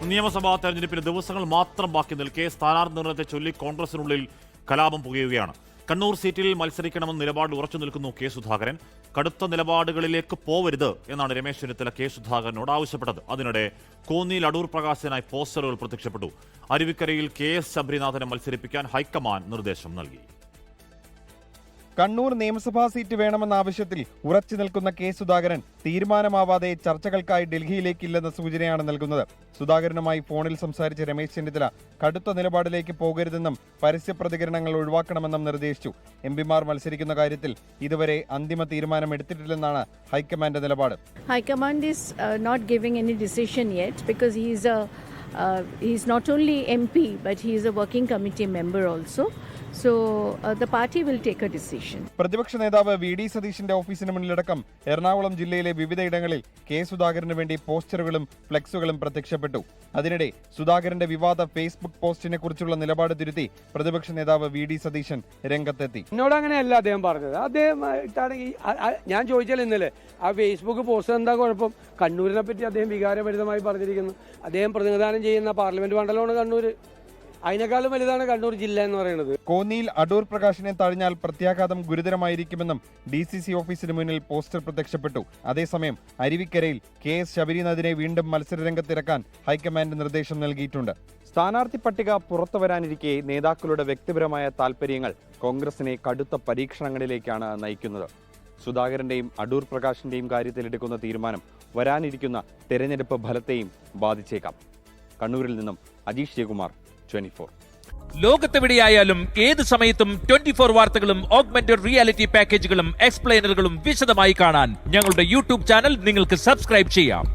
നിയമസഭാ തെരഞ്ഞെടുപ്പിന് ദിവസങ്ങൾ മാത്രം ബാക്കി നിൽക്കെ സ്ഥാനാർത്ഥി നിർണയത്തെ ചൊല്ലി കോൺഗ്രസിനുള്ളിൽ കലാപം പുകയുകയാണ്. കണ്ണൂർ സീറ്റിൽ മത്സരിക്കണമെന്ന നിലപാട് ഉറച്ചു നിൽക്കുന്നു കെ സുധാകരൻ. കടുത്ത നിലപാടുകളിലേക്ക് പോവരുത് എന്നാണ് രമേശ് ചെന്നിത്തല കെ സുധാകരനോട് ആവശ്യപ്പെട്ടത്. അതിനിടെ കോന്നിയിൽ അടൂർ പ്രകാശിനായി പോസ്റ്ററുകൾ പ്രത്യക്ഷപ്പെട്ടു. അരുവിക്കരയിൽ കെ എസ് ശബരിനാഥനെ മത്സരിപ്പിക്കാൻ ഹൈക്കമാൻഡ് നിർദ്ദേശം നൽകി. കണ്ണൂർ നിയമസഭാ സീറ്റ് വേണമെന്ന ആവശ്യത്തിൽ ഉറച്ചു നിൽക്കുന്ന കെ സുധാകരൻ തീരുമാനമാവാതെ ചർച്ചകൾക്കായി ഡൽഹിയിലേക്കില്ലെന്ന സൂചനയാണ് നൽകുന്നത്. സുധാകരനുമായി ഫോണിൽ സംസാരിച്ച രമേശ് ചെന്നിത്തല കടുത്ത നിലപാടിലേക്ക് പോകരുതെന്നും പരസ്യ പ്രതികരണങ്ങൾ ഒഴിവാക്കണമെന്നും നിർദ്ദേശിച്ചു. എംപിമാർ മത്സരിക്കുന്ന കാര്യത്തിൽ ഇതുവരെ അന്തിമ തീരുമാനം എടുത്തിട്ടില്ലെന്നാണ് ഹൈക്കമാൻഡ് നിലപാട്. High command is not giving any decision yet because he is not only MP but he is a working committee member also. So the party will take a decision. പ്രതിപക്ഷ നേതാവ് വി.ഡി. സതീശന്റെ ഓഫീസിന് മുന്നിലടക്കം എറണാകുളം ജില്ലയിലെ വിവിധയിടങ്ങളിൽ കെ സുധാകരന് വേണ്ടി പോസ്റ്ററുകളും ഫ്ലെക്സുകളും പ്രത്യക്ഷപ്പെട്ടു. അതിനിടെ സുധാകരന്റെ വിവാദ ഫേസ്ബുക്ക് പോസ്റ്റിനെ കുറിച്ചുള്ള നിലപാട് തിരുത്തി പ്രതിപക്ഷ നേതാവ് വി.ഡി. സതീശൻ രംഗത്തെത്തി. എന്നോട് അങ്ങനെയല്ല അദ്ദേഹം പറഞ്ഞത്. അദ്ദേഹം ഞാൻ ചോദിച്ചാൽ ഇന്നലെ ആ ഫേസ്ബുക്ക് പോസ്റ്റ് എന്താ കുഴപ്പം? കണ്ണൂരിനെ പറ്റി അദ്ദേഹം വികാരഭരിതമായി പറഞ്ഞിരിക്കുന്നു. അദ്ദേഹം പ്രതിനിധാനം ചെയ്യുന്ന പാർലമെന്റ് മണ്ഡലമാണ് കണ്ണൂർ. അതിനേക്കാളും വലുതാണ് കണ്ണൂർ ജില്ല എന്ന് പറയുന്നത്. കോന്നിയിൽ അടൂർ പ്രകാശിനെ തഴഞ്ഞാൽ പ്രത്യാഘാതം ഗുരുതരമായിരിക്കുമെന്നും DCC ഓഫീസിന് മുന്നിൽ പോസ്റ്റർ പ്രത്യക്ഷപ്പെട്ടു. അതേസമയം അരുവിക്കരയിൽ കെ എസ് ശബരിനാഥിനെ വീണ്ടും മത്സരരംഗത്തിറക്കാൻ ഹൈക്കമാൻഡ് നിർദ്ദേശം നൽകിയിട്ടുണ്ട്. സ്ഥാനാർത്ഥി പട്ടിക പുറത്തുവരാനിരിക്കെ നേതാക്കളുടെ വ്യക്തിപരമായ താൽപര്യങ്ങൾ കോൺഗ്രസിനെ കടുത്ത പരീക്ഷണങ്ങളിലേക്കാണ് നയിക്കുന്നത്. സുധാകരന്റെയും അടൂർ പ്രകാശിന്റെയും കാര്യത്തിൽ എടുക്കുന്ന തീരുമാനം വരാനിരിക്കുന്ന തെരഞ്ഞെടുപ്പ് ഫലത്തെയും ബാധിച്ചേക്കാം. കണ്ണൂരിൽ നിന്നും അജീഷ് ജയകുമാർ, 24. ലോകത്തെവിടെയായാലും ഏത് സമയത്തും 24 വാർത്തകളും ഓഗ്മെന്റഡ് റിയാലിറ്റി പാക്കേജുകളും എക്സ്പ്ലെയിനറുകളും വിശദമായി കാണാൻ ഞങ്ങളുടെ യൂട്യൂബ് ചാനൽ നിങ്ങൾക്ക് സബ്സ്ക്രൈബ് ചെയ്യാം.